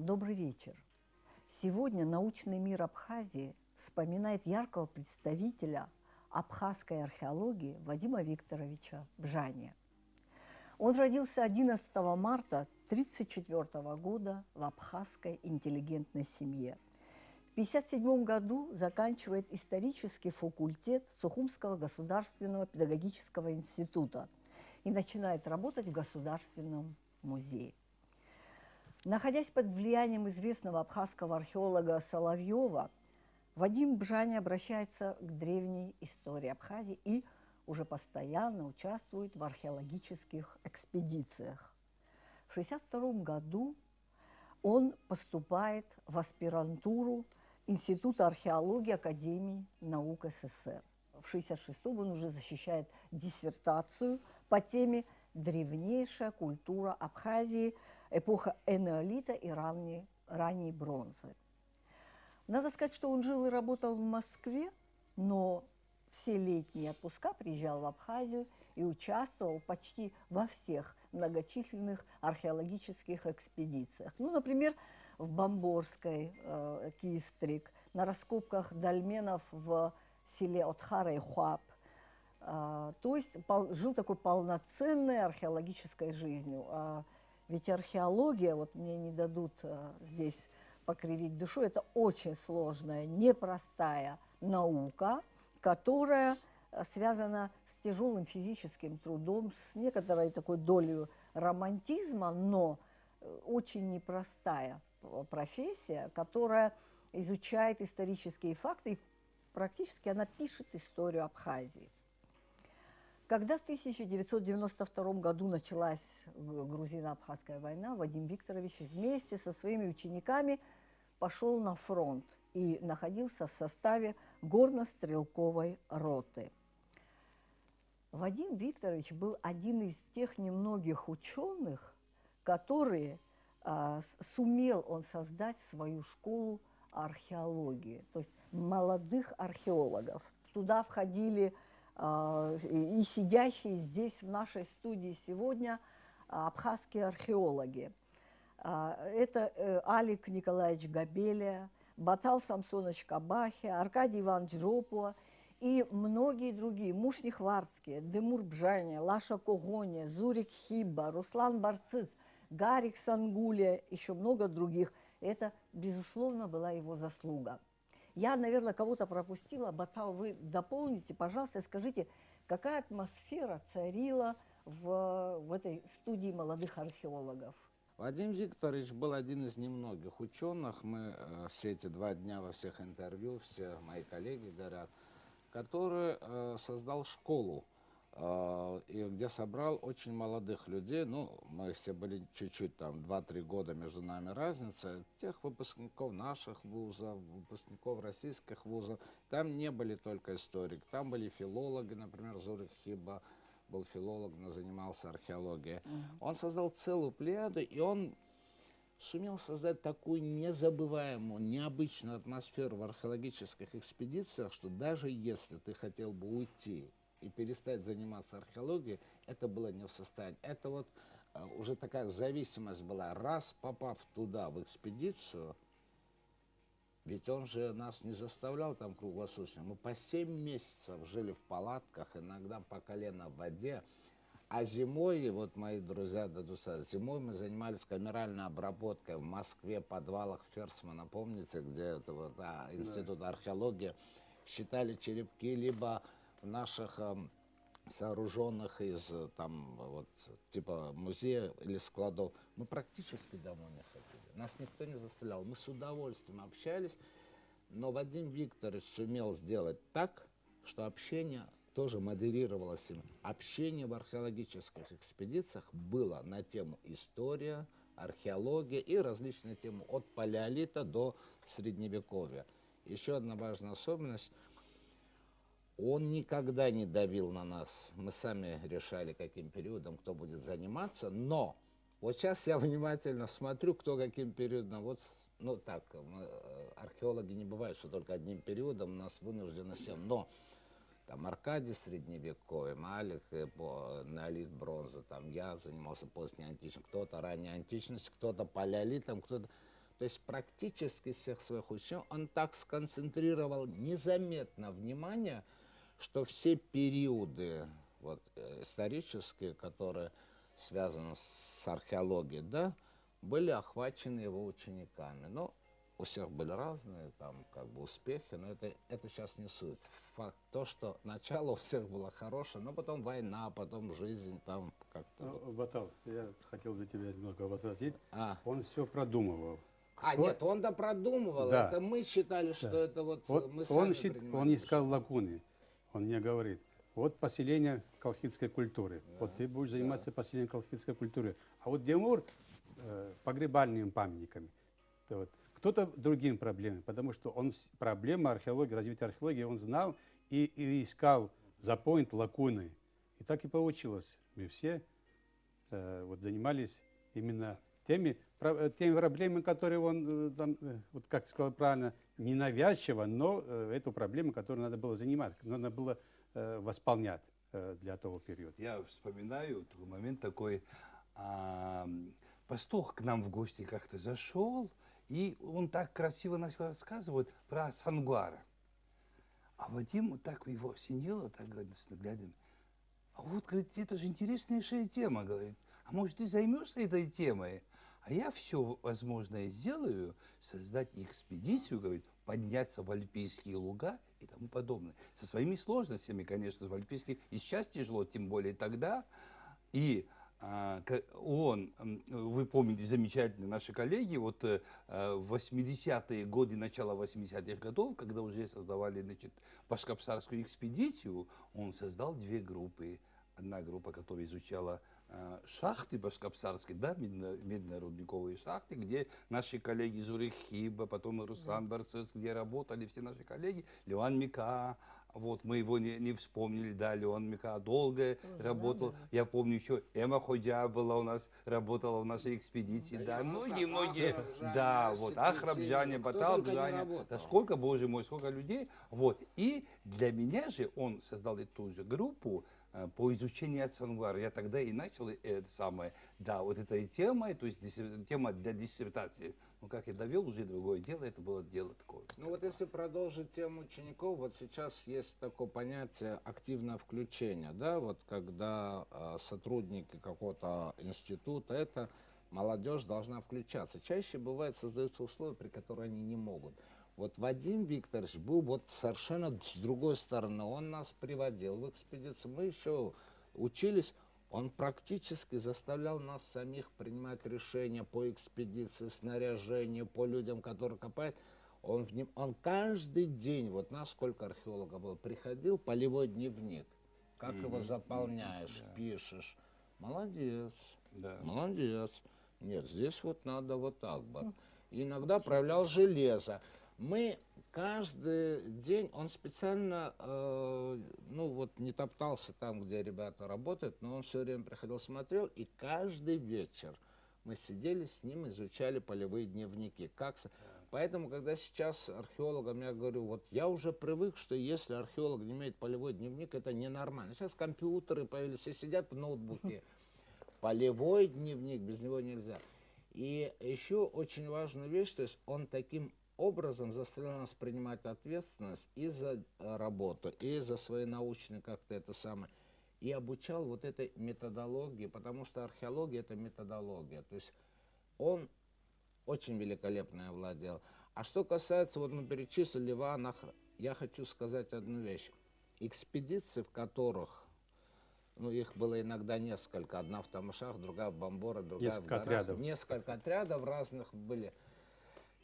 Добрый вечер. Сегодня научный мир Абхазии вспоминает яркого представителя абхазской археологии Вадима Викторовича Бжания. Он родился 11 марта 1934 года в абхазской интеллигентной семье. В 1957 году заканчивает исторический факультет Сухумского государственного педагогического института и начинает работать в Государственном музее. Находясь под влиянием известного абхазского археолога Соловьева, Вадим Бжаня обращается к древней истории Абхазии и уже постоянно участвует в археологических экспедициях. В 1962 году он поступает в аспирантуру Института археологии Академии наук СССР. В 1966 он уже защищает диссертацию по теме «Древнейшая культура Абхазии. Эпоха энеолита и ранней бронзы». Надо сказать, что он жил и работал в Москве, но все летние отпуска приезжал в Абхазию и участвовал почти во всех многочисленных археологических экспедициях. Ну, например, в Бамборской, Кистрик, на раскопках дольменов в селе Отхара и Хуап. То есть жил такой полноценной археологической жизнью. Ведь археология, вот мне не дадут здесь покривить душу, это очень сложная, непростая наука, которая связана с тяжелым физическим трудом, с некоторой такой долей романтизма, но очень непростая профессия, которая изучает исторические факты, и практически она пишет историю Абхазии. Когда в 1992 году началась грузино-абхазская война, Вадим Викторович вместе со своими учениками пошел на фронт и находился в составе горно-стрелковой роты. Вадим Викторович был один из тех немногих ученых, которые сумел он создать свою школу археологии, то есть молодых археологов. Туда входили и сидящие здесь в нашей студии сегодня абхазские археологи. Это Алик Николаевич Габелия, Батал Самсонович Кабахия, Аркадий Иванович Жопуа и многие другие. Мушни Хварцкие, Демур Бжаня, Лаша Когоня, Зурик Хиба, Руслан Барцыц, Гарик Сангулия, еще много других. Это, безусловно, была его заслуга. Я, наверное, кого-то пропустила. Батал, вы дополните, пожалуйста, скажите, какая атмосфера царила в этой студии молодых археологов? Вадим Викторович был один из немногих ученых, мы все эти 2 дня во всех интервью, все мои коллеги говорят, который создал школу, и где собрал очень молодых людей. Ну, мы все были чуть-чуть, там, 2-3 года между нами разница, тех выпускников наших вузов, выпускников российских вузов. Там не были только историки, там были филологи, например, Зурик Хиба был филолог, но занимался археологией. Он создал целую плеяду, и он сумел создать такую незабываемую, необычную атмосферу в археологических экспедициях, что даже если ты хотел бы уйти и перестать заниматься археологией, это было не в состоянии. Это вот уже такая зависимость была. Раз попав туда, в экспедицию, ведь он же нас не заставлял там круглосуточно. Мы по 7 месяцев жили в палатках, иногда по колено в воде. А зимой, вот мои друзья дадут сказать, зимой мы занимались камеральной обработкой в Москве, в подвалах Ферсмана, помните, где это вот, институт археологии, считали черепки, либо в наших сооруженных из там вот типа музея или складов. Мы практически домой не ходили, нас никто не заставлял, мы с удовольствием общались, но Вадим Викторович сумел сделать так, что общение тоже модерировалось им. Общение в археологических экспедициях было на тему история, археология и различные темы от палеолита до средневековья. Еще одна важная особенность. Он никогда не давил на нас. Мы сами решали, каким периодом кто будет заниматься. Но вот сейчас я внимательно смотрю, кто каким периодом. Вот, ну так, археологи не бывают, что только одним периодом, нас вынуждены всем. Но там Аркадий средневековье, Алик неолит, бронза, там я занимался поздней античностью, кто-то ранняя античность, кто-то палеолитом, кто-то. То есть практически всех своих учеников он так сконцентрировал незаметно внимание, что все периоды вот, исторические, которые связаны с археологией, да, были охвачены его учениками. Но у всех были разные там, как бы, успехи, но это сейчас не суть. Факт то, что начало у всех было хорошее, но потом война, потом жизнь там как-то. Ну, Батал, я хотел бы тебя немного возразить. А. Он все продумывал. Нет, он-то продумывал. Да. Это мы считали, что Да. это вот Вот мы сами он принимали искал решение. лакуны. Он мне говорит, вот поселение колхидской культуры. Вот ты будешь заниматься поселением колхидской культуры. А вот Демур погребальными памятниками. То вот. Кто-то другим проблемами, потому что он проблема археологии, развития археологии он знал и искал запоинт лакуны. И так и получилось. Мы все вот занимались именно теми проблемами, которые он, там, вот как сказал правильно, ненавязчиво, но эту проблему, которую надо было занимать, надо было восполнять для того периода. Я вспоминаю момент такой, пастух к нам в гости как-то зашел, и он так красиво начал рассказывать про Сангвара. А Вадим вот так его осенило, так говорит, с наглядом. А вот, говорит, это же интереснейшая тема, говорит. А может, ты займешься этой темой? А я все возможное сделаю, создать экспедицию, говорит, подняться в Альпийские луга и тому подобное. Со своими сложностями, конечно, в Альпийских и сейчас тяжело, тем более тогда. И он, вы помните, замечательно, наши коллеги, вот в 80-е годы, начало 80-х годов, когда уже создавали, значит, башкирскую экспедицию, он создал две группы. Одна группа, которая изучала шахты башкирские, да, медно-рудниковые шахты, где наши коллеги Зурих Хиба, потом Руслан Барцец, где работали все наши коллеги, Леон Мика. Вот, мы его не вспомнили, да, Леон Мика долго работал. Я помню, еще Эма Ходя была у нас, работала в нашей экспедиции, да, многие, да, вот, Ахрабжане, Баталбжане, да, сколько, боже мой, сколько людей, вот. И для меня же он создал эту же группу по изучению Сангвара. Я тогда и начал это самое, да, вот этой темой, то есть тема для диссертации. Ну, как я довел, уже другое дело, это было дело такое. Ну вот если продолжить тему учеников, вот сейчас есть такое понятие активное включение, да, вот когда сотрудники какого-то института, это молодежь должна включаться. Чаще бывает создаются условия, при которых они не могут. Вот Вадим Викторович был вот совершенно с другой стороны, он нас приводил в экспедицию, мы еще учились. Он практически заставлял нас самих принимать решения по экспедиции, снаряжению, по людям, которые копают. Он каждый день, вот нас сколько археологов было, приходил, полевой дневник. Как его заполняешь, пишешь. Молодец, молодец. Нет, здесь вот надо вот так вот. И иногда проявлял железо. Мы каждый день, он специально, ну вот не топтался там, где ребята работают, но он все время приходил, смотрел, и каждый вечер мы сидели с ним, изучали полевые дневники. Поэтому, когда сейчас археологам я говорю, вот я уже привык, что если археолог не имеет полевой дневник, это ненормально. Сейчас компьютеры появились, все сидят в ноутбуке. Полевой дневник, без него нельзя. И еще очень важная вещь, то есть он таким образом заставлял нас принимать ответственность и за работу, и за свои научные как-то это самое. И обучал вот этой методологии, потому что археология — это методология. То есть он очень великолепно овладел. А что касается, вот мы перечислили Ливан, я хочу сказать одну вещь. Экспедиции, в которых, ну, их было иногда несколько, одна в Тамашах, другая в Бамбора, другая Несколько в горах. отрядов. Несколько отрядов разных были.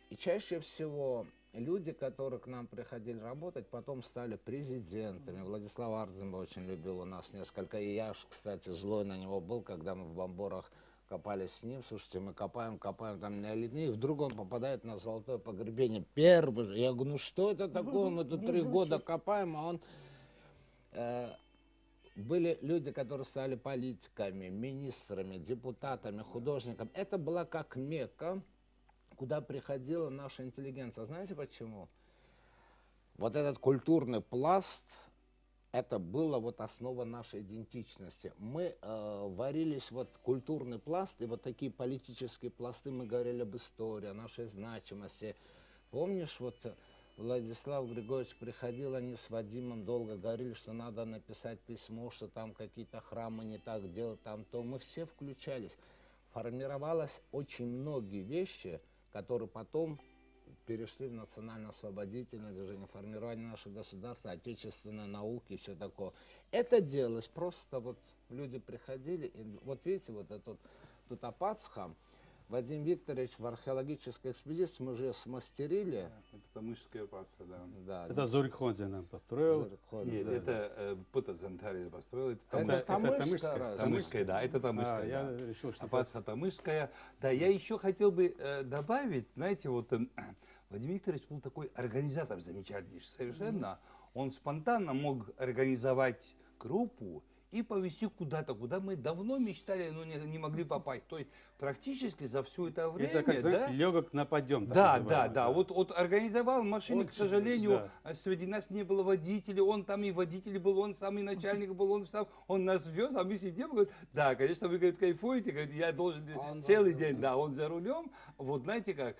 И чаще всего люди, которые к нам приходили работать, потом стали президентами. Владислав Ардзимба очень любил у нас несколько. И я, кстати, злой на него был, когда мы в Бамборах копали с ним. Слушайте, мы копаем там неолитные, и вдруг он попадает на золотое погребение. Первый же. Я говорю, ну что это такое? Мы тут 3 года копаем, а он... Были люди, которые стали политиками, министрами, депутатами, художниками. Это была как Мекка, куда приходила наша интеллигенция. Знаете почему? Вот этот культурный пласт это была вот основа нашей идентичности. Мы варились вот культурный пласт, и вот такие политические пласты, мы говорили об истории, о нашей значимости. Помнишь, вот Владислав Григорьевич приходил, они с Вадимом долго говорили, что надо написать письмо, что там какие-то храмы не так делают, там то. Мы все включались. Формировалось очень многие вещи, которые потом перешли в национально-освободительное движение, формирование нашего государства, отечественной науки и все такое. Это делалось просто вот люди приходили, и вот видите, вот этот тут Апацха, Вадим Викторович в археологической экспедиции мы же смастерили. Это Тамышская Пасха, да. Да, Это Зорик Ходзе нам построил. Зорик-Ходзе. Нет, это Путазантария построил, это Это Тамышская. Тамышская, раз. Тамышская, да, это А, Тамышская, я да. решил, что А Пасха Тамышская. Да, я еще хотел бы добавить, знаете, вот Владимир Викторович был такой организатор замечательнейший совершенно. Он спонтанно мог организовать группу и повезти куда-то, куда мы давно мечтали, но не могли попасть. То есть практически за все это время, это, как, знаете, да, легок на подъем. да, да, да. Вот организовал машины, к Очень, сожалению, среди нас не было водителя, он там и водитель был, он сам и начальник был, он нас вез, а мы сидим, говорит, да, конечно, вы, говорит, кайфуете, говорит, я должен Он целый за день, рулем. да, он за рулем. Вот знаете как,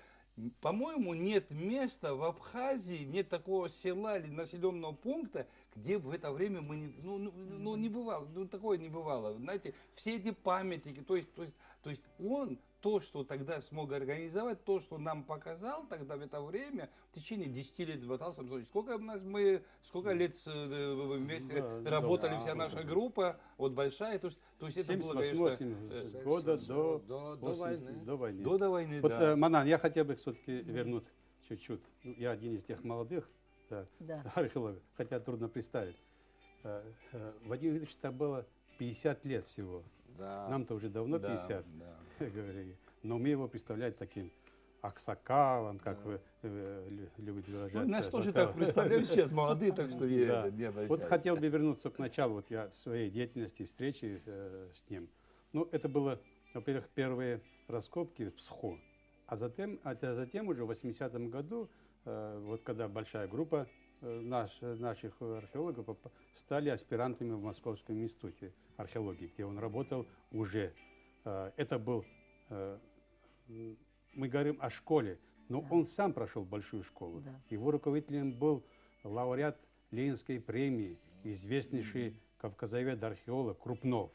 по-моему, нет места в Абхазии, нет такого села или населенного пункта, где бы в это время мы не, не бывало, такое не бывало. Знаете, все эти памятники, то есть он то, что тогда смог организовать, то, что нам показал тогда в это время, в течение 10 лет мотался. Сколько лет вместе Да, работали, да, вся да, наша группа, вот большая, то есть это было, 78 конечно, года до войны. До войны. до войны, Вот, да. Манан, я хотел бы все-таки вернуть чуть-чуть. Ну, я один из тех молодых Да. археологов, хотя трудно представить. Вадиму Викторовичу это было 50 лет всего. Да. Нам-то уже давно Да, 50, да. говорили. Но мы его представляем таким аксакалом, как вы любите выражаться. Ну, нас тоже Аксакалом. так представляют сейчас молодые, так что не, Да. не обольщайтесь. Вот хотел бы вернуться к началу вот я своей деятельности, встречи с ним. Ну, это было, во-первых, первые раскопки в Псхо. А затем уже в 80-м году, вот когда большая группа наших археологов стали аспирантами в Московском институте археологии, где он работал уже. Это был, мы говорим о школе, но Да. он сам прошел большую школу. Да. Его руководителем был лауреат Ленинской премии, известнейший кавказовед-археолог Крупнов.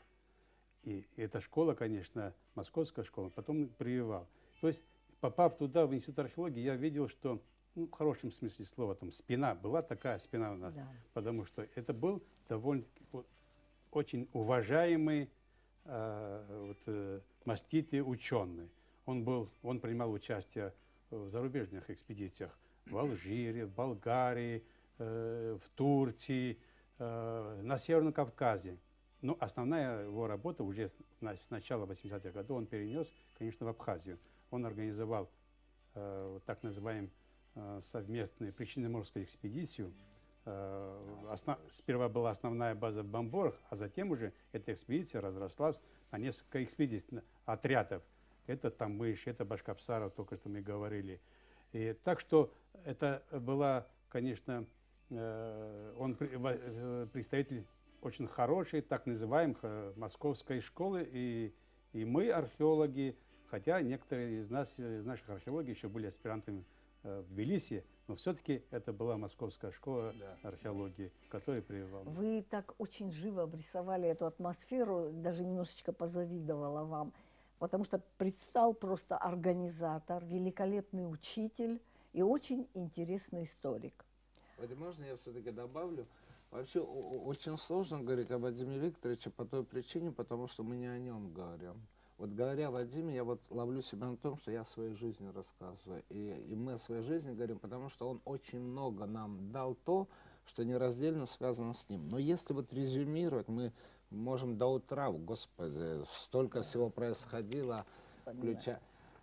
И эта школа, конечно, московская школа, потом прививал. То есть, попав туда, в институт археологии, я видел, что, ну, в хорошем смысле слова, там спина, была такая спина у нас, Да. потому что это был довольно очень уважаемый маститый ученый. Он принимал участие в зарубежных экспедициях в Алжире, в Болгарии, в Турции, на Северном Кавказе. Но основная его работа уже с начала 80-х годов он перенес, конечно, в Абхазию. Он организовал так называемую совместную причинно-морскую экспедицию. Сперва была основная база в Бамборах, а затем уже эта экспедиция разрослась на несколько экспедиций, отрядов. Это Тамыш, это Башкапсаров, только что мы говорили. И так что это была, конечно, он представитель очень хорошей, так называемой московской школы. И мы, археологи, хотя некоторые из наших археологов еще были аспирантами в Тбилиси, но все-таки это была московская школа археологии, которая прививала. Вы так очень живо обрисовали эту атмосферу, даже немножечко позавидовала вам, потому что предстал просто организатор, великолепный учитель и очень интересный историк. Вот можно я все-таки добавлю? Вообще очень сложно говорить о Вадиме Викторовиче по той причине, потому что мы не о нем говорим. Вот говоря о Вадиме, я вот ловлю себя на том, что я о своей жизни рассказываю. И мы о своей жизни говорим, потому что он очень много нам дал то, что нераздельно связано с ним. Но если вот резюмировать, мы можем до утра, господи, столько всего происходило, включая.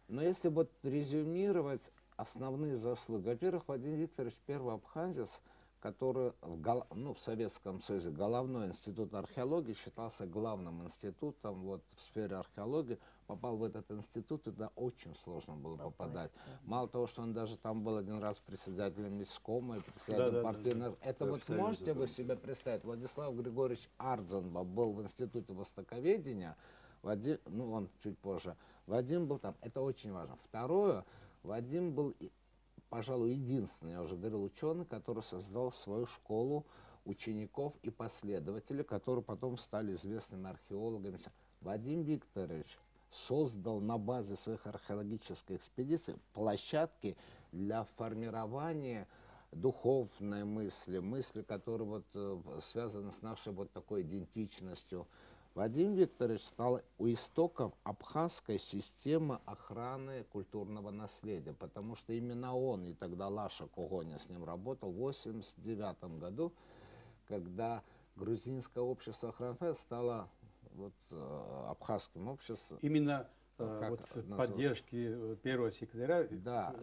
Но если вот резюмировать основные заслуги. Во-первых, Вадим Викторович первый абхазец, который в Советском Союзе головной институт археологии считался главным институтом вот, в сфере археологии. Попал в этот институт, туда очень сложно было попадать. Мало того, что он даже там был один раз председателем испкома и председателем партийного. Это вот можете вы себе представить? Владислав Григорьевич Ардзанба был в институте востоковедения, Вадим, ну он чуть позже, Вадим был там, это очень важно. Второе, Вадим был, пожалуй, единственный, я уже говорил, ученый, который создал свою школу учеников и последователей, которые потом стали известными археологами. Вадим Викторович создал на базе своих археологических экспедиций площадки для формирования духовной мысли, мысли, которые вот, связаны с нашей вот такой идентичностью. Вадим Викторович стал у истоков абхазской системы охраны культурного наследия, потому что именно он, и тогда Лаша Когоня с ним работал, в 1989 году, когда грузинское общество охраны стало вот, абхазским обществом. Именно Как вот назывался? поддержки первого секретаря Да,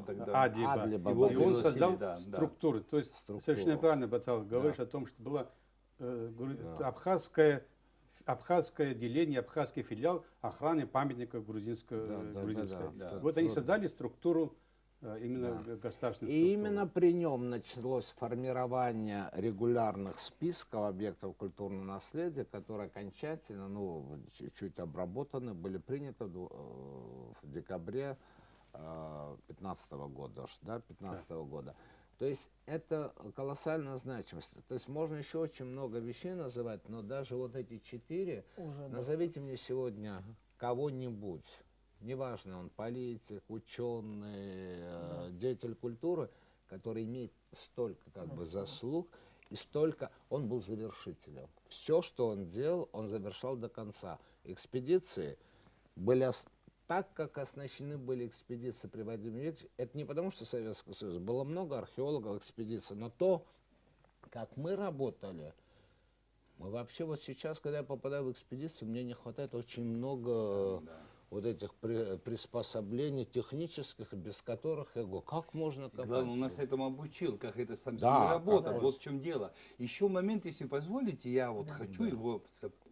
тогда Адлиба. Его И он пригласили, создал да. структуры. То есть Структуру. совершенно правильно, Батал, говоришь о том, что было абхазское деление, абхазский филиал охраны памятников грузинской. Да. Вот они создали структуру, именно государственную И структуру. именно при нем началось формирование регулярных списков объектов культурного наследия, которые окончательно, ну, чуть-чуть обработаны, были приняты в декабре 2015 года, да, 15 года. То есть это колоссальная значимость. То есть можно еще очень много вещей называть, но даже вот эти 4, Уже назовите мне сегодня кого-нибудь, неважно, он политик, ученый, деятель культуры, который имеет столько как бы заслуг и столько, он был завершителем. Все, что он делал, он завершал до конца. Экспедиции были так, как оснащены были экспедиции при Вадиме Викторовиче, это не потому, что Советский Союз, было много археологов экспедиций, но то, как мы работали, мы вообще вот сейчас, когда я попадаю в экспедицию, мне не хватает очень много вот этих приспособлений технических, без которых, я говорю, как можно копать? Главное, он нас этому обучил, как это с ними Да, работать. конечно. Вот в чем дело. Еще момент, если позволите, я вот хочу его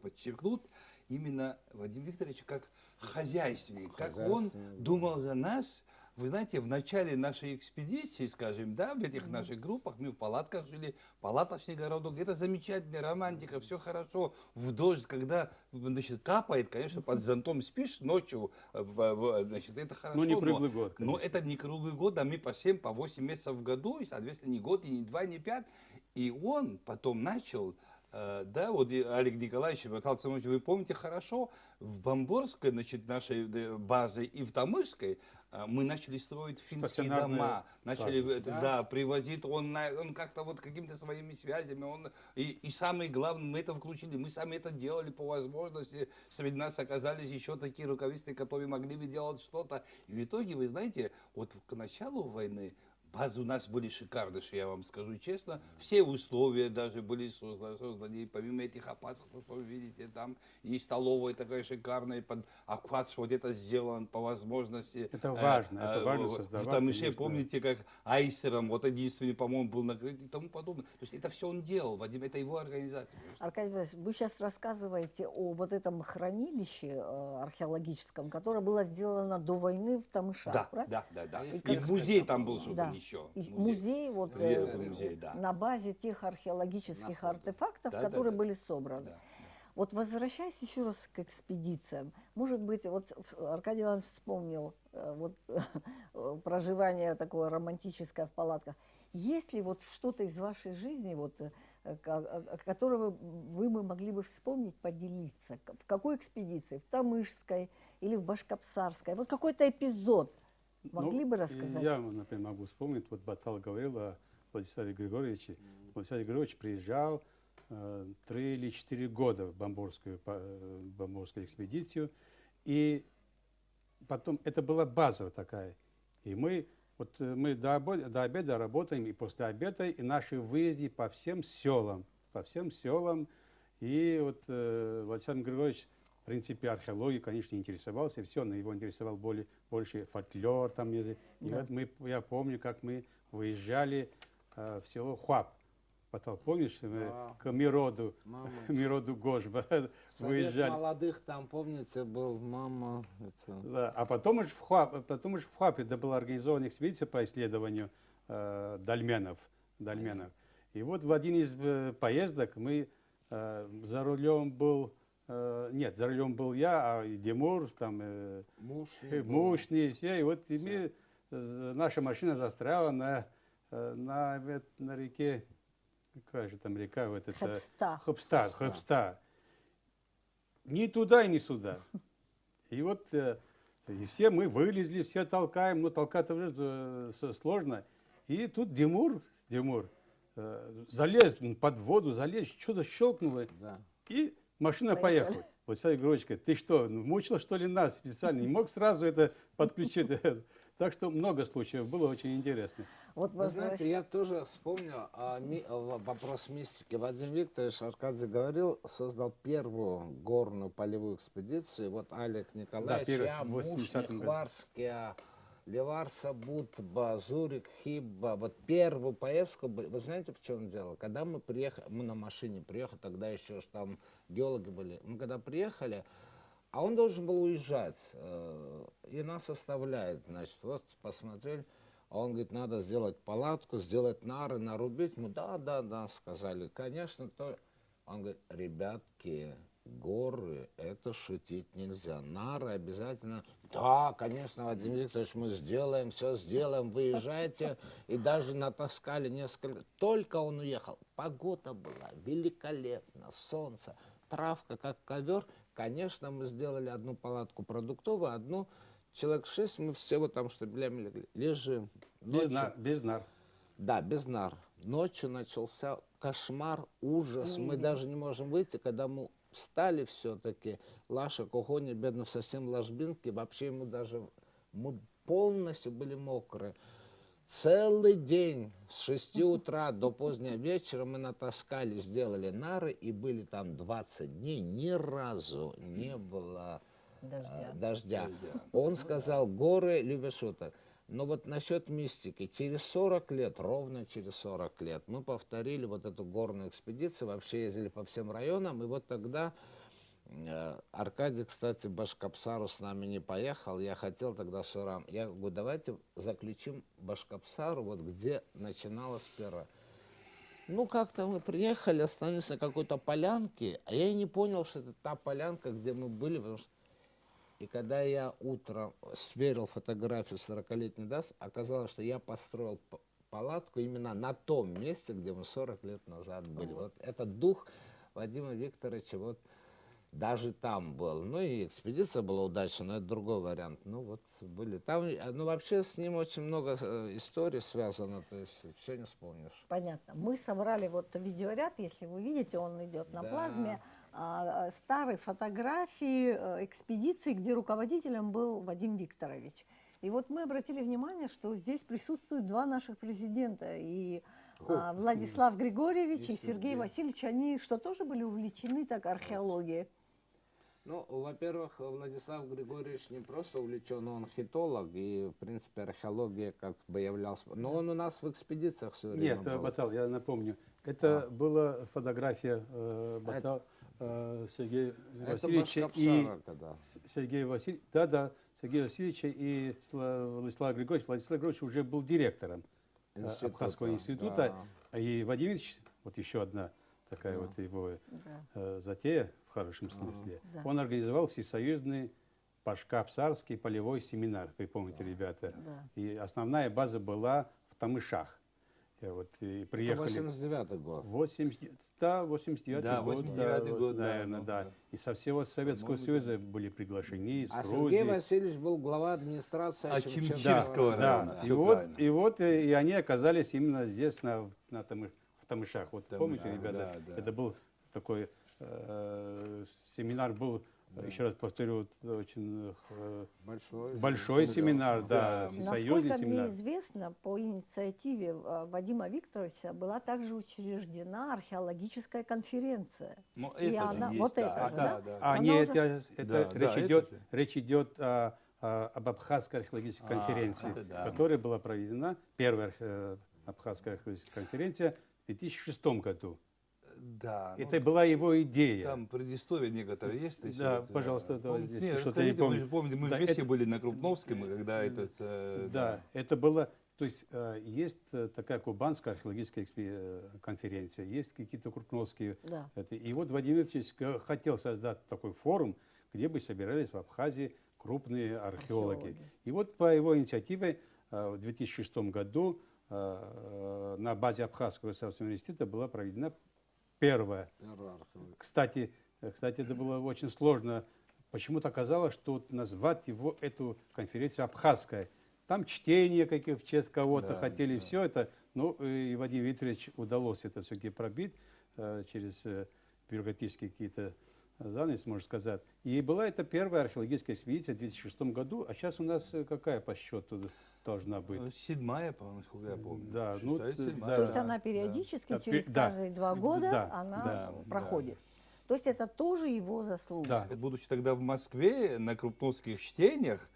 подчеркнуть, именно Вадим Викторович как хозяйственник, как он думал за нас. Вы знаете, в начале нашей экспедиции, скажем, да, в этих наших группах, мы в палатках жили, палаточный городок, это замечательная романтика, все хорошо. В дождь, когда, значит, капает, конечно, под зонтом спишь ночью, значит, это хорошо. Ну, не круглый год, Но конечно. это не круглый год, а мы по 7, по 8 месяцев в году, и, соответственно, не год, и не 2, и не 5. И он потом начал, да, вот Олег Николаевич, вы помните хорошо, в Бамборской, значит, нашей базе и в Тамышской мы начали строить финские Стационарные дома, начали базы. да, привозить, он как-то вот какими-то своими связями, и самое главное, мы это включили, мы сами это делали по возможности, среди нас оказались еще такие рукависты, которые могли бы делать что-то, и в итоге, вы знаете, вот к началу войны базы у нас были шикарные, я вам скажу честно. Все условия даже были созданы. И помимо этих опасок, что вы видите, там и столовая такая шикарная, под аквац вот это сделано по возможности. Это важно создавать. В Тамыше, конечно. помните, как айсером, вот единственный, по-моему, был накрыт и тому подобное. То есть это все он делал, Вадим, это его организация. Аркадий Владимирович, вы сейчас рассказываете о вот этом хранилище археологическом, которое было сделано до войны в Тамышах, Да, правильно? да. И И музей там был создан Да. еще. И музей, вот, Музей, да. на базе тех археологических артефактов, Да, которые да. были собраны. Да. Вот возвращаясь еще раз к экспедициям, может быть, вот Аркадий Иванович вспомнил вот, проживание такое романтическое в палатках. Есть ли вот что-то из вашей жизни, вот, которого вы могли бы вспомнить, поделиться? В какой экспедиции? В Тамышской или в Башкопсарской? Вот какой-то эпизод могли бы рассказать? Я, например, могу вспомнить, вот Батал говорил о Владиславе Григорьевиче. Владислав Григорьевич приезжал 3 или 4 года в Бамборскую экспедицию, и потом это была база такая. И мы до обеда работаем, и после обеда, и наши выезды по всем селам. И вот Владислав Григорьевич, в принципе, археологией, конечно, интересовался, все, но его интересовал больше фольклор там. И Да. вот я помню, как мы выезжали в село Хуап. Потом, помнишь, мы Да. к Мироду, Мама. Мироду Гожба Совет выезжали. молодых там, помните, был мама. Это... Да, а потом уж в Хуапе да, была организована экспедиция по исследованию дольменов. И вот в один из поездок мы за рулем был, нет, за рулем был я, а и Демур, там, Мушный, все. И вот и мы, наша машина застряла на реке, какая же там река? Вот это, Хопста. Ни туда и ни сюда. И вот и все мы вылезли, все толкаем, но толкать-то уже сложно. И тут Демур залез под воду, что-то щелкнуло, Да. и машина Поехали. поехала. Вот Сергей Григорьевич, ты что, мучила что ли нас специально? Не мог сразу это подключить? Так что много случаев, было очень интересно. Вот Вы знаете, я тоже вспомнил вопрос мистики. Вадим Викторович, Аркадий говорил, создал первую горную полевую экспедицию. Вот Олег Николаевич, первый, я, в 80-м году. Хварский, Леварса, Бутба, Зурик, Хибба. Вот первую поездку, вы знаете, в чем дело? Когда мы приехали, мы на машине приехали, тогда еще ж там геологи были. Мы когда приехали, а он должен был уезжать, и нас оставляет, значит, вот посмотрели, а он говорит, надо сделать палатку, сделать нары, нарубить. Мы, да, сказали, конечно, то. Он говорит, ребятки, горы, это шутить нельзя, нары обязательно. Да, конечно, Вадим Викторович, мы сделаем, все сделаем, выезжайте. И даже натаскали несколько. Только он уехал, погода была великолепна, солнце, травка как ковер. Конечно, мы сделали одну палатку продуктовую, одну, человек 6, мы все вот там штабелями легли, лежим. Без нар. Да, без нар. Ночью начался кошмар, ужас. Мы даже не можем выйти, когда мы встали все-таки. Лаша Кухоня, бедно, совсем ложбинки, вообще ему даже... Мы полностью были мокрые. Целый день с 6 утра до позднего вечера мы натаскали, сделали нары и были там 20 дней. Ни разу не было дождя. Он сказал, горы любят шуток. Но вот насчет мистики, через 40 лет, ровно через 40 лет, мы повторили вот эту горную экспедицию, вообще ездили по всем районам, и вот тогда Аркадий, кстати, Башкапсару с нами не поехал, я хотел тогда Сурам, я говорю, давайте заключим Башкапсару, вот где начиналась первая. Ну, как-то мы приехали, остановились на какой-то полянке, а я и не понял, что это та полянка, где мы были, потому что... И когда я утром сверил фотографию 40-летней даст, оказалось, что я построил палатку именно на том месте, где мы 40 лет назад были. Вот этот дух Вадима Викторовича вот даже там был. Ну и экспедиция была удачная, но это другой вариант. Ну вот были там. Ну вообще с ним очень много историй связано, то есть все не вспомнишь. Понятно. Мы собрали вот видеоряд, если вы видите, он идет на Да. плазме. Старые фотографии экспедиции, где руководителем был Вадим Викторович. И вот мы обратили внимание, что здесь присутствуют два наших президента. И Владислав Григорьевич и Сергей Васильевич, они что, тоже были увлечены так археологией? Ну, во-первых, Владислав Григорьевич не просто увлечен, он хитолог, и, в принципе, археология как бы являлся... Но он у нас в экспедициях все время Нет, был. Батал, я напомню. Это была фотография Батал, Сергея Это Васильевича Башкапсара, когда. Сергея Васильевича. Да, Сергея Васильевича и Владислава Григорьевича. Владислав Григорьевич уже был директором Абхазского института. И Вадим Ильич, вот еще одна такая вот его затея в хорошем смысле. Да. Он организовал всесоюзный Башкапсарский полевой семинар, вы помните, ребята. Да. И основная база была в Тамышах. Вот, и Это приехали 89-й год. 89 Да, год, 89-й год, да, наверное, ну, да. да. И со всего Советского Союза были приглашены, из А Грузии. Сергей Васильевич был глава администрации Ачимчирского Да, района. да. Всё правильно. И вот и они оказались именно здесь, в Тамышах. Вот Тамышах, помните, ребята, да, да. это был такой семинар, был, еще раз повторю, очень большой семинар, да, всесоюзный Насколько семинар. мне известно, по инициативе Вадима Викторовича была также учреждена археологическая конференция. Ну, И это же она, есть, вот да, это же, да, да? да. А, Она нет, уже- это Да, речь, да, идет, это же. речь идет об Абхазской археологической конференции, это да. которая была проведена, первая Абхазская археологическая конференция в 2006 году. Да. Это была его идея. Там предыстория некоторая есть? если Да, вот, пожалуйста, да, помните? если Не, что-то расскажите, не помню. вы же помните, мы Да, вместе это- были на Крупновском, и когда этот... Да, это было, то есть есть такая кубанская археологическая конференция, есть какие-то крупновские. Да. И вот Владимир Ильич хотел создать такой форум, где бы собирались в Абхазии крупные археологи. Археологи. И вот по его инициативе в 2006 году на базе Абхазского государственного университета была проведена первая. Кстати, это было очень сложно. Почему-то оказалось, что вот назвать его, эту конференцию абхазской. Там чтение какие в честь кого-то Да, хотели, да. все это. Ну, и Владимир Викторович удалось это все-таки пробить через бюрократические какие-то занавеси, можно сказать. И была это первая археологическая экспедиция в 2006 году. А сейчас у нас какая по счету должна быть? 7-я, по-моему, насколько я помню. Да, ну, 6-я, 7-я. да. То есть она периодически, Да, через да. каждые 2 года, Да, она да, проходит. То есть это тоже его заслуга. Да. Будучи тогда в Москве на крупновских чтениях,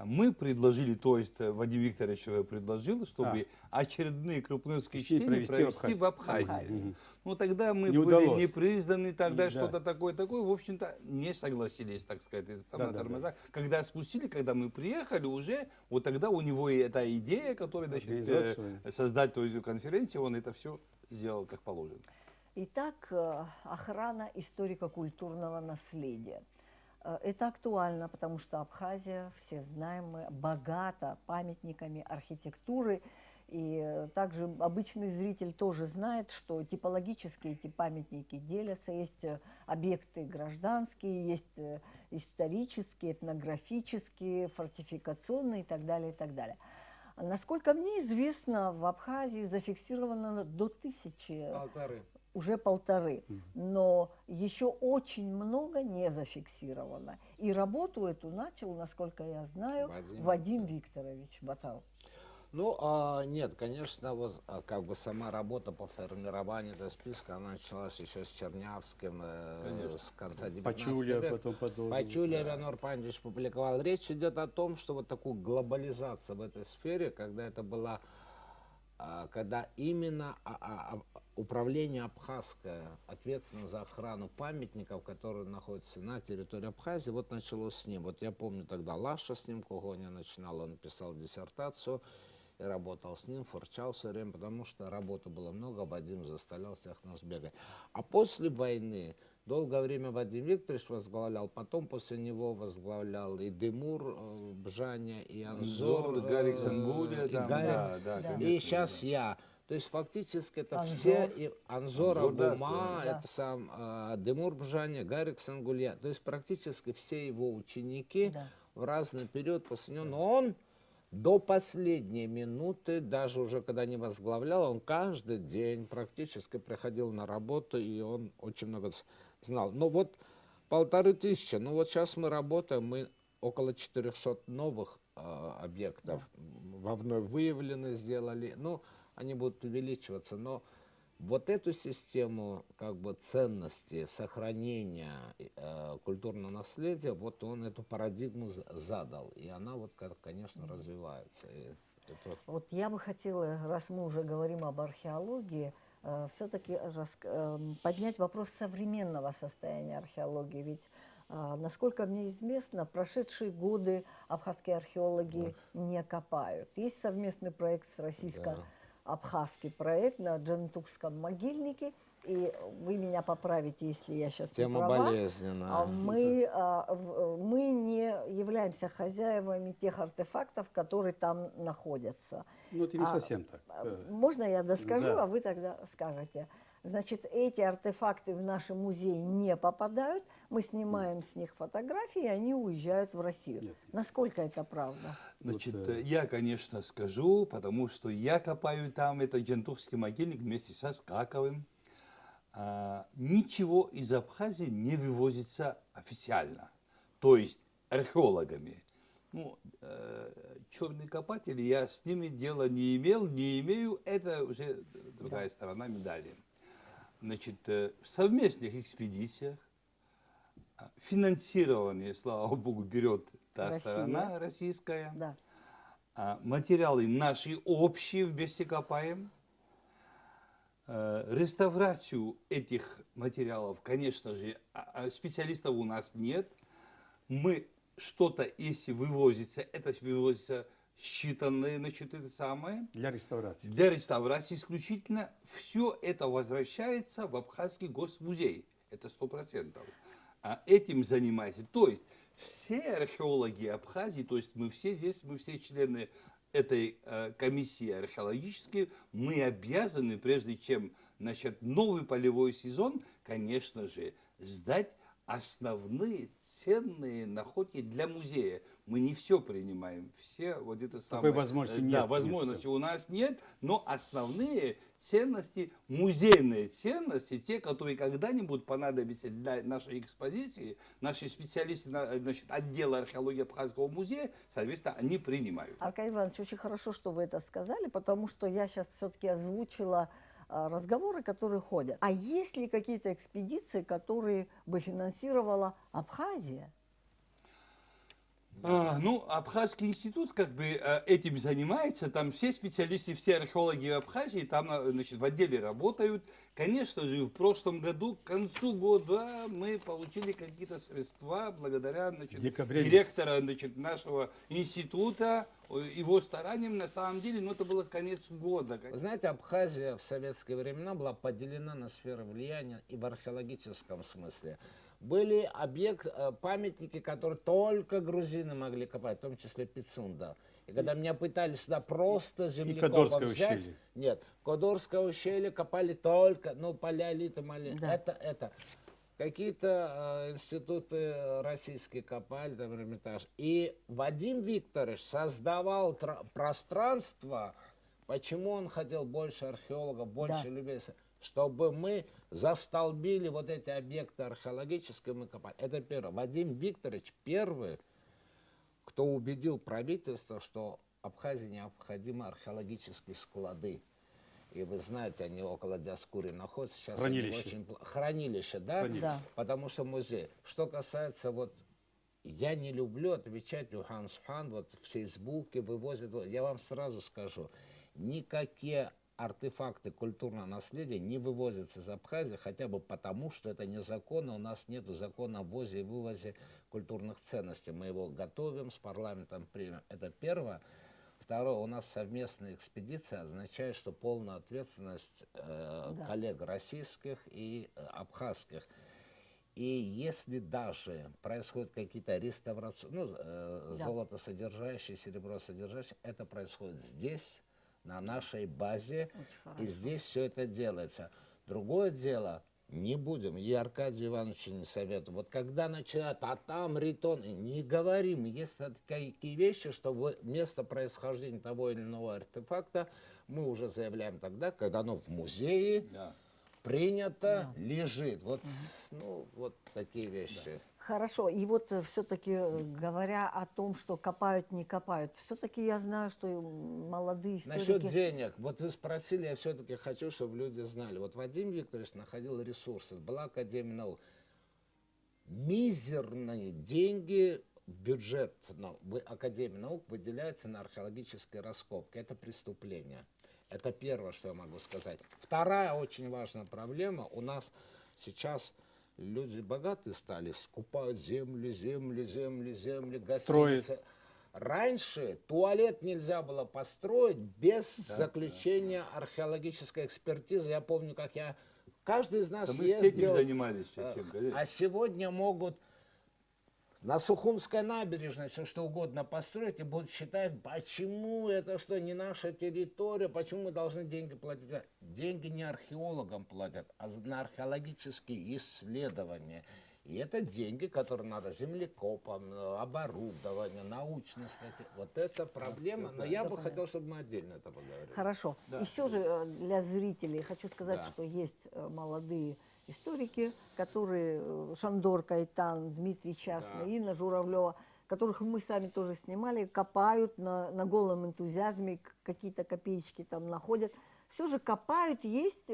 мы предложили, то есть Вадим Викторович предложил, чтобы очередные крупновские Чтение чтения провести провести в в Абхазии. Абхазии. Мгм. Ну тогда мы Не были удалось. не признаны, тогда Да. что-то такое, в общем-то, не согласились, так сказать, это самое Да. тормоза. Когда спустили, когда мы приехали уже, вот тогда у него и эта идея, которая, значит, Организовать свою. создать эту конференцию, он это все сделал как положено. Итак, охрана историко-культурного наследия. Это актуально, потому что Абхазия, все знаем мы, богата памятниками архитектуры. И также обычный зритель тоже знает, что типологически эти памятники делятся. Есть объекты гражданские, есть исторические, этнографические, фортификационные и так далее, и так далее. Насколько мне известно, в Абхазии зафиксировано до 1000, уже 1,5. Но еще очень много не зафиксировано. И работу эту начал, насколько я знаю, Вадим Викторович Батал. Ну, нет, конечно, вот как бы сама работа по формированию этого списка, она началась еще с Чернявским, с конца 19 Пачуля, века. потом подолгу. Пачуля Иванор Пандич публиковал. Речь идет о том, что вот такую глобализацию в этой сфере, когда это была, когда именно управление абхазское ответственно за охрану памятников, которые находятся на территории Абхазии, вот началось с ним. Вот я помню тогда Лаша с ним, Когоня начинал, он писал диссертацию и работал с ним, форчал все время, потому что работы было много, Вадим заставлял всех нас бегать. А после войны долгое время Вадим Викторович возглавлял, потом после него возглавлял и Демур Бжаня, и Анзор, Гарик Сангуля, и там, Гарик. да, Да. конечно, И сейчас да. я. То есть фактически это Анзор. все, и Анзор Анзор, да, Абума, да. это сам Демур Бжаня, Гарик Сангулья. То есть практически все его ученики Да. в разный период после него. Но он до последней минуты, даже уже когда не возглавлял, он каждый день практически приходил на работу, и он очень много знал. Но вот 1500, ну вот сейчас мы работаем, мы около 400 новых объектов вновь выявлены, сделали. Ну, они будут увеличиваться, но вот эту систему как бы ценности, сохранения культурного наследия, вот он эту парадигму задал, и она вот, конечно, развивается. И это... Вот я бы хотела, раз мы уже говорим об археологии, все-таки поднять вопрос современного состояния археологии. Ведь, насколько мне известно, прошедшие годы абхазские археологи не копают. Есть совместный проект с российско-абхазский проект на Джентукском могильнике. И вы меня поправите, если я сейчас не Тема права. болезненная. Мы не являемся хозяевами тех артефактов, которые там находятся. Ну, это не совсем так. Можно я доскажу, Да. а вы тогда скажете. Значит, эти артефакты в наши музеи не попадают, мы снимаем с них фотографии, и они уезжают в Россию. Нет. Насколько это правда? Значит, Вот, я, конечно, скажу, потому что я копаю там, это Джентукский могильник вместе со Скаковым. Ничего из Абхазии не вывозится официально, то есть археологами. Ну, черные копатели, я с ними дела не имел, не имею, это уже другая сторона медали. Значит, в совместных экспедициях, финансирование, слава богу, берет та Россия. сторона российская. Да. Материалы наши общие вместе копаем. Реставрацию этих материалов, конечно же, специалистов у нас нет. Мы что-то, если вывозится, это вывозится считанные, значит, это самое. Для реставрации. Для реставрации исключительно. Все это возвращается в Абхазский госмузей. Это 100%. А этим занимается. То есть все археологи Абхазии, то есть мы все здесь, мы все члены этой комиссии археологической, мы обязаны, прежде чем начать новый полевой сезон, конечно же, сдать основные ценные находки для музея. Мы не все принимаем, все вот это самое. Такой возможности нет. Да, возможности у нас нет, но основные ценности, музейные ценности, те, которые когда-нибудь понадобятся для нашей экспозиции, наши специалисты, значит, отдела археологии Абхазского музея, соответственно, они принимают. Аркадий Иванович, очень хорошо, что вы это сказали, потому что я сейчас все-таки озвучила разговоры, которые ходят. А есть ли какие-то экспедиции, которые бы финансировала Абхазия? Ну, Абхазский институт как бы этим занимается, там все специалисты, все археологи в Абхазии там, значит, в отделе работают. Конечно же, в прошлом году, к концу года, мы получили какие-то средства благодаря, значит, директора, значит, нашего института, его стараниям, на самом деле, ну, это было конец года. Вы знаете, Абхазия в советские времена была поделена на сферы влияния и в археологическом смысле. Были памятники, которые только грузины могли копать, в том числе Пицунда. И когда меня пытались сюда просто землекопом взять, ущелье. нет, Кодорское ущелье копали только, ну, палеолиты, Да. это. Какие-то институты российские копали, там, Эрмитаж. И Вадим Викторович создавал пространство, почему он хотел больше археологов, больше Да. людей, чтобы мы застолбили вот эти объекты археологические, мы копали. Это первое. Вадим Викторович первый, кто убедил правительство, что Абхазии необходимы археологические склады. И вы знаете, они около Диаскури находятся. Сейчас Хранилище. Хранилище, да? Хранилище. Да. Потому что музей. Что касается вот, я не люблю отвечать Люхан Сухан, вот в Фейсбуке вывозят. Я вам сразу скажу, никакие артефакты культурного наследия не вывозятся из Абхазии, хотя бы потому, что это незаконно. У нас нет закона о ввозе и вывозе культурных ценностей. Мы его готовим, с парламентом примем. Это первое. Второе, у нас совместная экспедиция означает, что полная ответственность коллег российских и абхазских. И если даже происходят какие-то реставрации, золотосодержащие, серебросодержащие, это происходит здесь, на нашей базе, и здесь все это делается. Другое дело, не будем, я Аркадию Ивановичу не советую. Вот когда начинают, а там ритон, не говорим, есть такие вещи, что место происхождения того или иного артефакта мы уже заявляем тогда, когда оно в музее принято, лежит. Вот, ну, вот такие вещи. Хорошо, и вот все-таки говоря о том, что копают, не копают, все-таки я знаю, что молодые историки... Насчет денег, вот вы спросили, я все-таки хочу, чтобы люди знали. Вот Вадим Викторович находил ресурсы, была Академия наук. Мизерные деньги, бюджет Академии наук выделяется на археологические раскопки. Это преступление. Это первое, что я могу сказать. Вторая очень важная проблема. У нас сейчас... Люди богатые стали, скупают земли, гостиницы. Строят. Раньше туалет нельзя было построить без заключения археологической экспертизы. Я помню, как каждый из нас мы все этим ездил. занимались. А сегодня могут на Сухумской набережной все что угодно построить и будут считать, почему это что, не наша территория, почему мы должны деньги платить. Деньги не археологам платят, а на археологические исследования. И это деньги, которые надо землекопам, оборудование, научной статьи. Вот это проблема, но я бы хотел, чтобы мы отдельно это поговорили. Хорошо. Да. И все же для зрителей хочу сказать, Да. что есть молодые историки, которые Шандор Кайтан, Дмитрий Частный, Инна Журавлева, которых мы сами тоже снимали, копают на голом энтузиазме, какие-то копеечки там находят. Все же копают, есть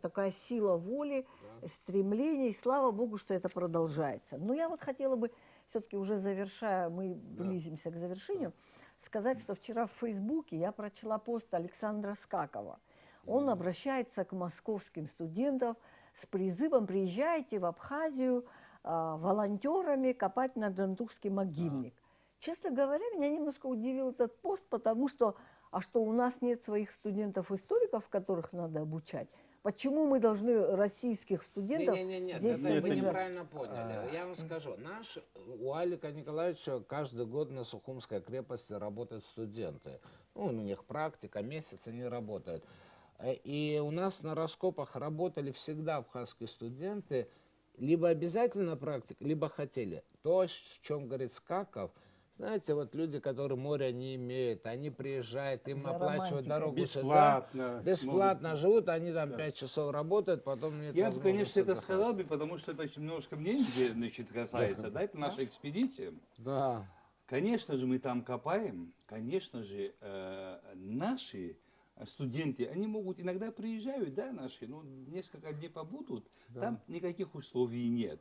такая сила воли, стремление, и слава Богу, что это продолжается. Но я вот хотела бы, все-таки уже завершая, мы близимся к завершению, сказать, что вчера в Фейсбуке я прочла пост Александра Скакова. Он обращается к московским студентам с призывом: приезжайте в Абхазию волонтерами копать на Джантурский могильник. Честно говоря, меня немножко удивил этот пост, потому что, а что, у нас нет своих студентов-историков, которых надо обучать? Почему мы должны российских студентов Не-не-не, здесь вы обучать? неправильно поняли. Я вам скажу, у Алика Николаевича каждый год на Сухумской крепости работают студенты. Ну, у них практика, месяц они работают. И у нас на раскопах работали всегда абхазские студенты, либо обязательно практика, либо хотели. То, о чем говорит Скаков, знаете, вот люди, которые моря не имеют, они приезжают, им За оплачивают романтикой. дорогу Бесплатно. сюда, бесплатно живут, они там 5 часов работают, потом нет Я бы, конечно, возможности это отдыхать. сказал бы, потому что это немножко мне, значит, касается, да, это наша экспедиция. Да. Конечно же, мы там копаем, конечно же, наши студенты, они могут, иногда приезжают, да, наши, ну, несколько дней побудут, там никаких условий нет.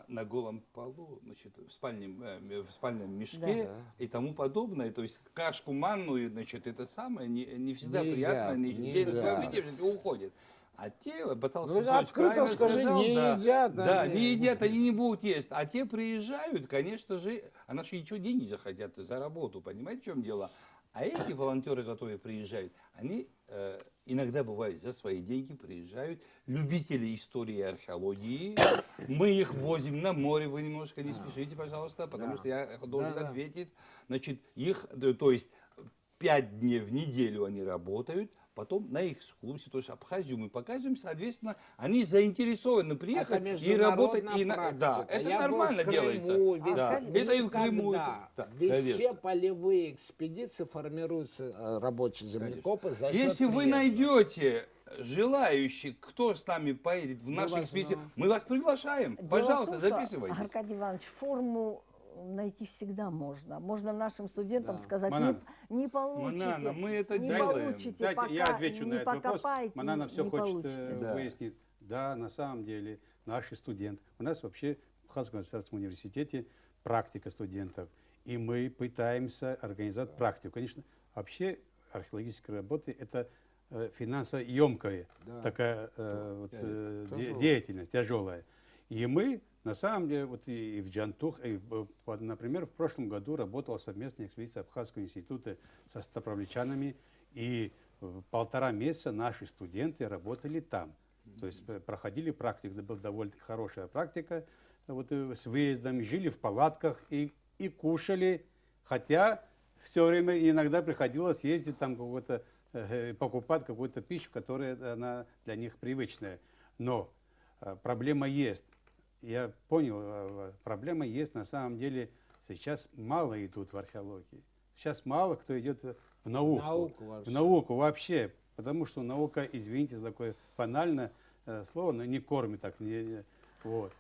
На голом полу, значит, в спальном мешке и тому подобное. То есть кашку манную, значит, это самое, не всегда Не приятно, едят, не едят. уходит. А те, Батал Ну, Самсонович открыто правильно скажи, сказал, не да, едят да, они. не едят, они не будут есть. А те приезжают, конечно же, а наши еще деньги захотят за работу, понимаете, в чем дело? А эти волонтеры, которые приезжают, они иногда бывает за свои деньги приезжают, любители истории и археологии. Мы их возим на море, вы немножко не спешите, пожалуйста, потому что я должен ответить. Значит, их, то есть 5 дней в неделю они работают, потом на экскурсии, то есть Абхазию мы показываем, соответственно, они заинтересованы приехать и работать. Да, это Я нормально был в делается. Крыму, Да, это и в Крыму. Когда Да, все конечно. полевые экспедиции формируются рабочие землекопы за счет Если вы приезжих. найдете желающих, кто с нами поедет в нашу экспедицию, мы вас приглашаем. Дело Пожалуйста, в том, что, записывайтесь. Аркадий Иванович, форму найти всегда можно. Можно нашим студентам сказать: Манана. не получите, Манана, мы это не делаем. получите, Дайте, пока я отвечу не на этот вопрос. покопаете, Манана все не хочет получите. Да. выяснить. Да, на самом деле наши студенты. У нас вообще в Абхазском государственном университете практика студентов. И мы пытаемся организовать практику. Конечно, вообще археологическая работа – это финансоемкая такая деятельность, тяжелая. И мы, на самом деле, вот и в Джантух, например, в прошлом году работала совместная экспедиция Абхазского института со ставровличанами, и 1,5 месяца наши студенты работали там. То есть проходили практику, это была довольно хорошая практика, вот, с выездом, жили в палатках и кушали, хотя все время иногда приходилось ездить там покупать какую-то пищу, которая она для них привычная. Но проблема есть. Я понял, проблема есть. На самом деле сейчас мало идут в археологии. Сейчас мало кто идет в науку. В науку вообще. Потому что наука, извините за такое банальное слово, но не кормит так. Вот.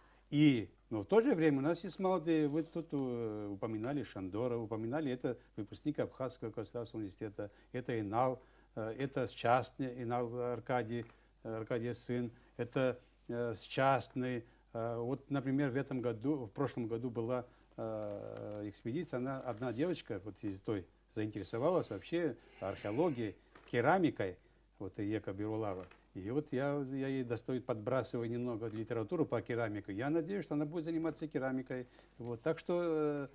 Но в то же время у нас есть молодые, вы тут упоминали Шандора, упоминали, это выпускник Абхазского государственного университета, это Инал, это счастный Инал Аркадий сын, это счастный. Вот, например, в прошлом году была экспедиция, одна девочка вот из той заинтересовалась вообще археологией, керамикой, вот Ека Бирулава. И вот я ей подбрасываю немного литературу по керамике. Я надеюсь, что она будет заниматься керамикой. Вот, так что...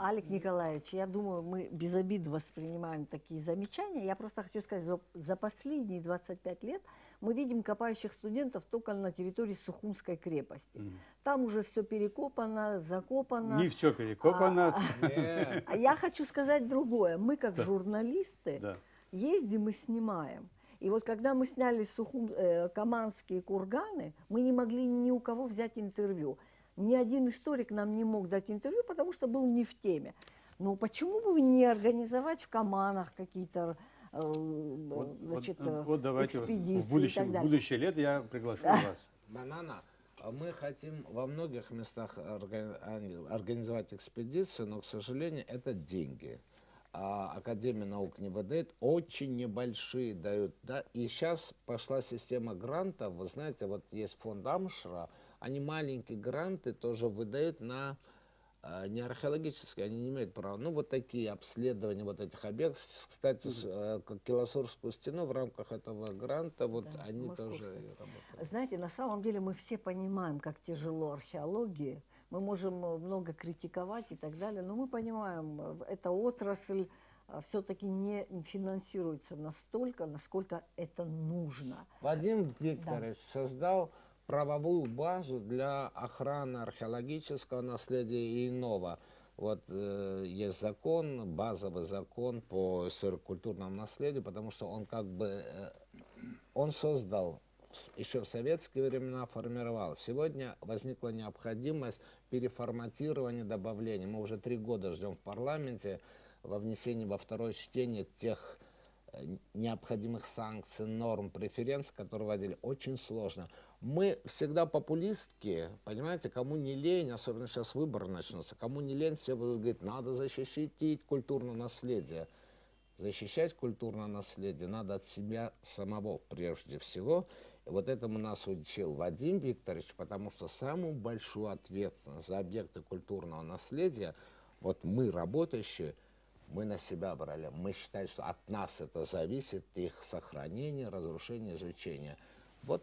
Алик Николаевич, я думаю, мы без обид воспринимаем такие замечания. Я просто хочу сказать, за последние 25 лет мы видим копающих студентов только на территории Сухумской крепости. Там уже все перекопано, закопано. Не все перекопано. А я хочу сказать другое. Мы, как журналисты, ездим и снимаем. И вот когда мы сняли Каманские курганы, мы не могли ни у кого взять интервью. Ни один историк нам не мог дать интервью, потому что был не в теме. Но почему бы не организовать в Каманах какие-то Вот давайте экспедиции в и так далее? будущее лет я приглашу вас. Банана. Мы хотим во многих местах организовать экспедицию, но, к сожалению, это деньги. Академия наук не выдает, очень небольшие дают. Да? И сейчас пошла система грантов. Вы знаете, вот есть фонд Амшра, они маленькие гранты тоже выдают на не археологические, они не имеют права. Ну, вот такие обследования вот этих объектов. Кстати, Килосурскую стену в рамках этого гранта, вот Да, они мы в тоже курсе. работают. Знаете, на самом деле мы все понимаем, как тяжело археологии. Мы можем много критиковать и так далее, но мы понимаем, эта отрасль все-таки не финансируется настолько, насколько это нужно. Вадим Викторович создал правовую базу для охраны археологического наследия и иного. Вот есть закон, базовый закон по историко-культурному наследию, потому что он как бы, он создал, еще в советские времена формировал. Сегодня возникла необходимость переформатирования, добавления. Мы уже 3 года ждем в парламенте во внесении во второе чтение тех необходимых санкций, норм, преференций, которые вводили. Очень сложно. Мы всегда популистки, понимаете, кому не лень, особенно сейчас выборы начнутся, кому не лень, все будут говорить, надо защитить культурное наследие. Защищать культурное наследие надо от себя самого прежде всего. И вот этому нас учил Вадим Викторович, потому что самую большую ответственность за объекты культурного наследия, вот мы, работающие, мы на себя брали. Мы считаем, что от нас это зависит, их сохранение, разрушение, изучение. Вот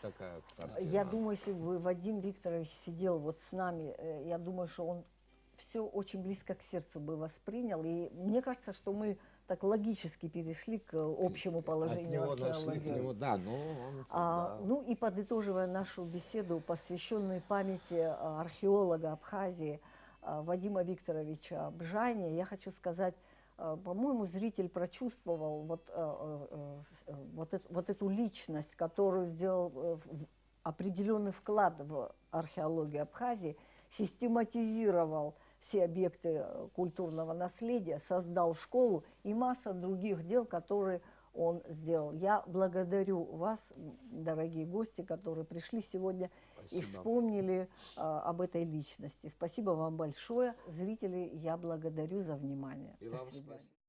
такая картина. Я думаю, если бы Вадим Викторович сидел вот с нами, я думаю, что он все очень близко к сердцу бы воспринял. И мне кажется, что мы так логически перешли к общему От положению него дошли к археологии. нему, да, но он, да. Ну и подытоживая нашу беседу, посвященную памяти археолога Абхазии Вадима Викторовича Бжани, я хочу сказать, по-моему, зритель прочувствовал вот эту личность, которую сделал определенный вклад в археологию Абхазии, систематизировал все объекты культурного наследия, создал школу и масса других дел, которые он сделал. Я благодарю вас, дорогие гости, которые пришли сегодня и Спасибо. вспомнили об этой личности. Спасибо вам большое. Зрители, я благодарю за внимание. И До вам свидания. спасибо.